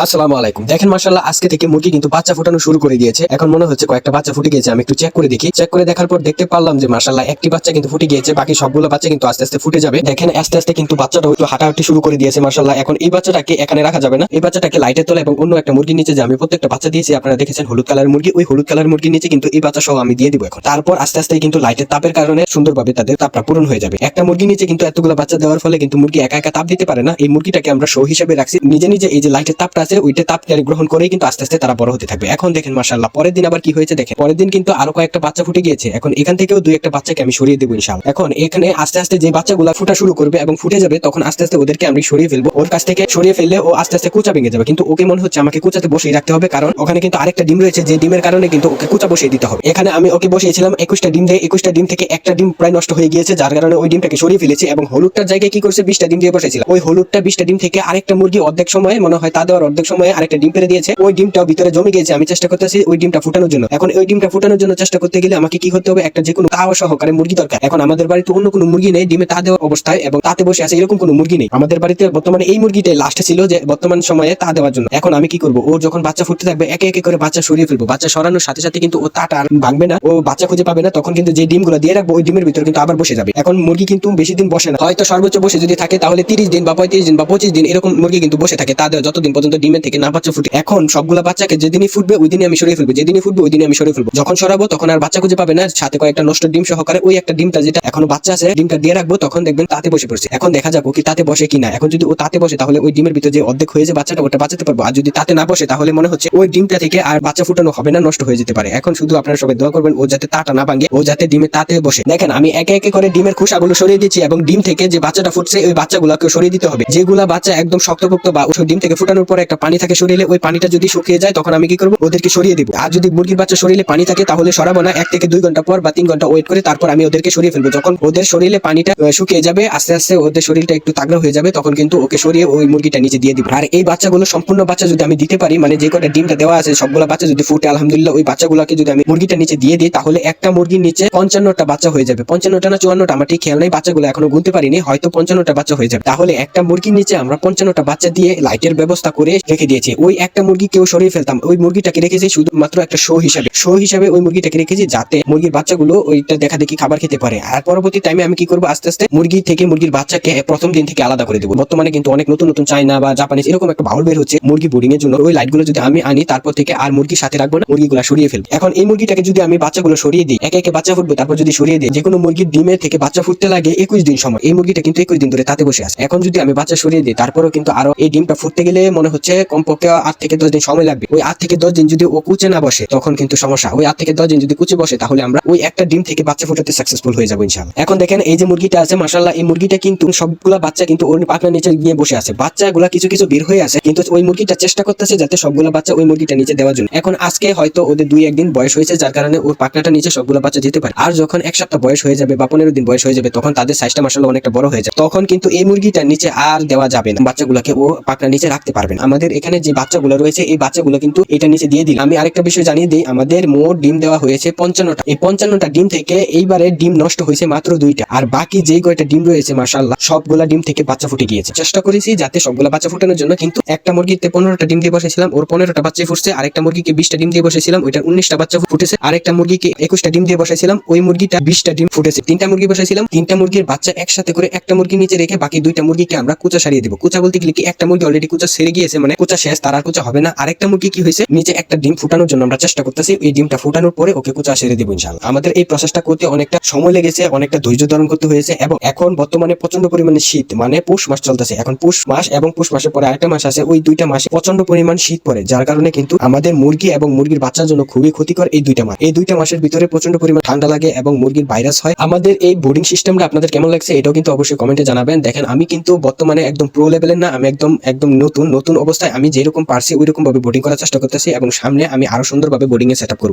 আসসালামু আলাইকুম। দেখেন মাশাআল্লাহ আজকে থেকে মুরগি কিন্তু বাচ্চা ফোটানো শুরু করে দিয়েছে। এখন মনে হচ্ছে কয়েকটা বাচ্চা ফুটে গিয়েছে। আমি একটু চেক করে দেখি। চেক করে দেখার পর দেখতে পারলাম যে মাশাআল্লাহ একটি বাচ্চা কিন্তু ফুটে গিয়েছে, বাকি সবগুলো বাচ্চা কিন্তু আস্তে আস্তে ফুটে যাবে। দেখেন আস্তে আস্তে কিন্তু বাচ্চাটাও একটু হাঁটাহাঁটি শুরু করে দিয়েছে মাশাআল্লাহ। এখন এই বাচ্চাটাকে এখানে রাখা যাবে না, এই বাচ্চাটাকে লাইটের তলে এবং অন্য একটা মুরগির নিচে, যে আমি প্রত্যেকটা বাচ্চা দিয়েছি আপনারা দেখেছেন হলুদ কালার মুরগি, ওই হলুদ কালার মুরগির নিচে কিন্তু এই বাচ্চা সহ আমি দিয়ে দিব এখন। তারপর আস্তে আস্তে কিন্তু লাইটের তাপের কারণে সুন্দরভাবে তাদের তাপটা পূরণ হয়ে যাবে। একটা মুরগির নিচে কিন্তু এতগুলো বাচ্চা দেওয়ার ফলে কিন্তু মুরগি একা একা তাপ দিতে পারে না। এই মুরগিটাকে আমরা শো হিসেবে রাখছি, নিজে নিজে এই যে লাইটের তাপটা আছে ওইটা তাপ গ্রহণ করেই কিন্তু আস্তে আস্তে তারা বড় হতে থাকবে। এখন দেখেন মাশাআল্লাহ পরের দিন আবার কি হয়েছে দেখেন। পরের দিন কিন্তু আরো কয়েকটা বাচ্চা ফুটে গিয়েছে। এখন এখান থেকেও দুই একটা বাচ্চাকে আমি সরিয়ে দেবো ইনশাআল্লাহ। এখন এখানে আস্তে আস্তে যে বাচ্চাগুলো ফুটা শুরু করবে এবং ফুটে যাবে তখন আস্তে আস্তে ওদেরকে আমি সরিয়ে ফেলবো। ওর কাছ থেকে সরিয়ে ফেললে ও আস্তে আস্তে কুচা ভেঙে যাবে, কিন্তু ওকে মনে হচ্ছে আমাকে কুচাতে বসিয়ে রাখতে হবে, কারণ ওখানে কিন্তু আরেকটা ডিম রয়েছে, যে ডিমের কারণে কিন্তু ওকে কুচা বসিয়ে দিতে হবে। এখানে আমি ওকে বসিয়েছিলাম 21টা ডিম দিয়ে, 21টা ডিম থেকে একটা ডিম প্রায় নষ্ট হয়ে গিয়েছে, যার কারণে ওই ডিমটাকে সরিয়ে ফেলেছি এবং হলুদটার জায়গায় কি করছে 20টা ডিম দিয়ে বসেছিলাম। ওই হলুদটা 20টা ডিম থেকে আরেকটা মুরগি অর্ধেক সময়ে মনে হয় তা দেওয়ার অর্ধেক সময়ে আরেকটা ডিম পেরে দিয়েছে। ওই ডিমটাও ভিতরে জমে গিয়েছে। আমি চেষ্টা করতেছি ওই ডিমটা ফুটানোর জন্য। এখন ওই ডিমটা ফুটানোর জন্য চেষ্টা করতে গেলে আমাকে কি করতে হবে, একটা যে কোনো তাওয়া সহকারে মুরগি দরকার। এখন আমাদের বাড়িতে অন্য কোনো মুরগি নেই ডিমে তা দেওয়ার অবস্থায় এবং তাতে বসে আছে এরকম কোনো মুরগি নেই আমাদের বাড়িতে বর্তমানে। এই মুরগিটাই লাস্টে ছিল যে বর্তমান সময়ে তা দেওয়ার জন্য। এখন আমি কি করবো, ও যখন বাচ্চা ফুটতে থাকবে একে একে করে বাচ্চা সরিয়ে ফেলবো। বাচ্চা সরানোর সাথে সাথে কিন্তু ও তাটা আর ভাঙবে না, ও বাচ্চা খুঁজে পাবে না। তখন কিন্তু যে ডিমগুলো দিয়ে রাখবো ওই ডিমের ভিতরে কিন্তু আবার বসে যাবে। এখন মুরগি কিন্তু বেশি দিন বসে না, হয়তো সর্বোচ্চ বসে যদি থাকে তাহলে 30 দিন বা 35 দিন বা 25 দিন এরকম মুরগি কিন্তু বসে থাকে তা দেওয়া যতদিন পর্যন্ত ডিমের থেকে না বাচ্চা ফুটে। এখন সবগুলা বাচ্চাকে যেদিনই ফুটবে ওই দিনই আমি সরিয়ে ফেলবো, যেদিনই ফুটবে ওই দিনই আমি সরিয়ে ফেলবো। যখন সরাবো তখন আর বাচ্চা খুঁজে পাবে না, সাথে কয়েকটা নষ্ট ডিম সহকারে ওই একটা ডিমটা যেটা এখনো বাচ্চা আছে ডিমটা দিয়ে রাখবো, তখন দেখবেন তাতে বসে পড়ছে। এখন দেখা যাবো কি তাতে বসে কিনা। এখন যদি ও তাতে বসে তাহলে ওই ডিমের ভিতরে যে অর্ধেক হয়ে যায় বাচ্চাটা ওটা বাঁচাতে পারবো, আর যদি তাতে না বসে তাহলে মনে হচ্ছে ওই ডিমটা থেকে আর বাচ্চা ফুটানো হবে না, নষ্ট হয়ে যেতে পারে। এখন শুধু আপনারা সবাই দোয়া করবেন ও যাতে তাটা না ভাঙে, ও যাতে ডিমে তাতে বসে। দেখেন আমি একে একে করে ডিমের খোসাগুলো সরিয়ে দিচ্ছি এবং ডিম থেকে যে বাচ্চাটা ফুটছে ওই বাচ্চাগুলোকে সরিয়ে দিতে হবে। যেগুলা বাচ্চা একদম শক্তপোক্ত বা ওই ডিম থেকে ফুটানোর পরে একটা পানি থাকে সরিয়ে, ওই পানিটা যদি শুকিয়ে যায় তখন আমি কি করবো, ওদেরকে সরিয়ে দিব। আর যদি মুরগির বাচ্চা শরীরে পানি থাকে তাহলে সরাবো না, 1 থেকে 2 ঘন্টা পর বা 3 ঘন্টা ওয়েট করে তারপর আমি ওদেরকে সরিয়ে ফেলবো। যখন ওদের শরীরে পানিটা শুকিয়ে যাবে, আস্তে আস্তে ওদের শরীরটা একটু তাগড়া হয়ে যাবে, তখন কিন্তু ওকে সরিয়ে ওই মুরগিটা নিচে দিয়ে দিব। আর এই বাচ্চাগুলো সম্পূর্ণ বাচ্চা যদি আমি দিতে পারি, মানে যে কটা ডিমটা দেওয়া আছে সবগুলো বাচ্চা যদি ফুটে আলহামদুলিল্লাহ, ওই বাচ্চাগুলোকে যদি আমি মুরগিটা নিচে দিয়ে দিই তাহলে একটা মুরগির নিচে 55টা বাচ্চা হয়ে যাবে। 55টা না 54টা আমার ঠিক খেয়াল নেই, বাচ্চাগুলো এখনো গুনতে পারিনি, হয়তো 55টা বাচ্চা হয়ে যাবে। তাহলে একটা মুরগির নিচে আমরা 55টা বাচ্চা দিয়ে লাইটের ব্যবস্থা করে রেখে দিয়েছি। ওই একটা মুরগি কেউ সরিয়ে ফেলতাম, ওই মুরগিটাকে রেখেছি শুধুমাত্র একটা শো হিসাবে ওই মুরগিটাকে রেখেছি, যাতে মুরগির বাচ্চাগুলো ওইটা দেখা দেখি খাবার খেতে পারে। আর পরবর্তী টাইমে আমি কি করবো, আস্তে আস্তে মুরগি থেকে মুরগির বাচ্চাকে প্রথম দিন থেকে আলাদা করে দেবো। বর্তমানে কিন্তু অনেক নতুন নতুন চাইনা বা জাপানিজ এরকম একটা বাউল বের হচ্ছে মুরগি বোর্ডিং এর জন্য। ওই লাইটগুলো যদি আমি আনি তারপর থেকে আর মুরগির সাথে রাখবো না, মুরগিগুলো সরিয়ে ফেলবো। এখন এই মুরগিটাকে যদি আমি বাচ্চাগুলো সরিয়ে দিই, একে একে বাচ্চা ফুটবে, তারপর যদি সরিয়ে দিই, যে কোনো মুরগির ডিমের থেকে বাচ্চা ফুটতে লাগে 21 দিন সময়। এই মুরগিটা কিন্তু 21 দিন ধরে তাতে বসে আছে। এখন যদি আমি বাচ্চা সরিয়ে দিই তারপরেও কিন্তু আরো এই ডিমটা ফুটতে গেলে মনে হচ্ছে কমপক্ষে 8 থেকে 10 দিন সময় লাগবে। ওই 8 থেকে 10 দিন যদি ও কুচে না বসে তখন কিন্তু সমস্যা। ওই 8 থেকে 10 দিন যদি কুচে বসে তাহলে আমরা ওই একটা ডিম থেকে বাচ্চা ফুটাতে সাকসেসফুল হয়ে যাবো ইনশাআল্লাহ। এখন দেখেন এই যে মুরগিটা আছে মাশাআল্লাহ, এই মুরগিটা কিন্তু সবগুলা বাচ্চা কিন্তু ওর পাখনার নিচে গিয়ে বসে আছে। বাচ্চাগুলা কিছু কিছু বের হয়ে আছে, কিন্তু ওই মুরগিটা চেষ্টা করতেছে যাতে সবগুলা বাচ্চা ওই মুরগিটা নিচে দেওয়ার জন্য। এখন আজকে হয়তো ওদের 2-1 দিন বয়স হয়েছে, যার কারণে ওর পাখনাটা নিচে সবগুলা বাচ্চা যেতে পারে। আর যখন 1 সপ্তাহ বয়স হয়ে যাবে বা 15 দিন বয়স হয়ে যাবে তখন তাদের সাইজটা মাশাআল্লাহ অনেকটা বড় হয়ে যায়। তখন কিন্তু এই মুরগিটা নিচে আর দেওয়া যাবে না, বাচ্চাগুলোকে ও পাখনার নিচে রাখতে পারবে না। আমাদের এখানে যে বাচ্চাগুলো রয়েছে এই বাচ্চাগুলো কিন্তু এটা নিচে দিয়ে দিই। আমি আরেকটা বিষয় জানিয়ে দিই, আমাদের মোট ডিম দেওয়া হয়েছে 55টা। এই 55টা ডিম থেকে এইবারে ডিম নষ্ট হয়েছে মাত্র 2টা, আর বাকি যেই কয়টা ডিম রয়েছে মাশাআল্লাহ সবগুলা ডিম থেকে বাচ্চা ফুটে গিয়েছে। চেষ্টা করেছি যাতে সবগুলা বাচ্চা ফুটানোর জন্য, কিন্তু একটা মুরগিতে 15টা ডিম দিয়ে বসেছিলাম, ওর 15টা বাচ্চা ফুটছে। আরেকটা মুরগিকে 20টা ডিম দিয়ে বসেছিলাম, ওইটার 19টা বাচ্চা ফুটেছে। আরেকটা মুরগিকে 21টা ডিম দিয়ে বসেছিলাম, ওই মুরগিটা 20টা ডিম ফুটেছে। 3টা মুরগি বসেছিলাম, 3টা মুরগির বাচ্চা একসাথে করে একটা মুরগি নিচে রেখে বাকি 2টা মুরগিকে আমরা কুচা সারিয়ে দেবো। কুচা বলতে গেলে কি, একটা মুরগি অলরেডি কুচা সেরে গিয়েছে, মানে কুচা শেষ, তার আর কুচা হবে না। আরেকটা মুরগি কি হয়েছে, নিচে একটা ডিম ফুটানোর জন্য আমরা চেষ্টা করতেছি, এই ডিমটা ফুটানোর পরে ওকে কুচা সেরে দেবো ইনশাআল্লাহ। আমাদের এই প্রসেসটা করতে অনেকটা সময় লেগেছে, অনেকটা ধৈর্য ধারণ করতে হয়েছে, এবং এখন বর্তমানে প্রচন্ড পরিমাণে শীত, মানে পৌষ মাস চলতেছে। এখন পৌষ মাস এবং পৌষ মাসের পরে আরেকটা মাস আছে, ওই 2টা মাসে প্রচন্ড পরিমাণ শীত পড়ে, যার কারণে কিন্তু আমাদের মুরগি এবং মুরগির বাচ্চার জন্য খুবই ক্ষতিকর এই 2টা মাস। এই 2টা মাসের ভিতরে প্রচন্ড পরিমাণ ঠান্ডা লাগে এবং মুরগির ভাইরাস হয়। আমাদের এই বোর্ডিং সিস্টেমটা আপনাদের কেমন লাগছে এটাও কিন্তু অবশ্যই কমেন্টে জানাবেন। দেখেন আমি কিন্তু বর্তমানে একদম প্রো লেভেলের না, আমি একদম নতুন অবস্থায় আমি যেরকম পারছি ওইরকম ভাবে বোর্ডিং করার চেষ্টা করতেছি, এবং সামনে আমি আরো সুন্দরভাবে বোর্ডিং এ সেটআপ করব।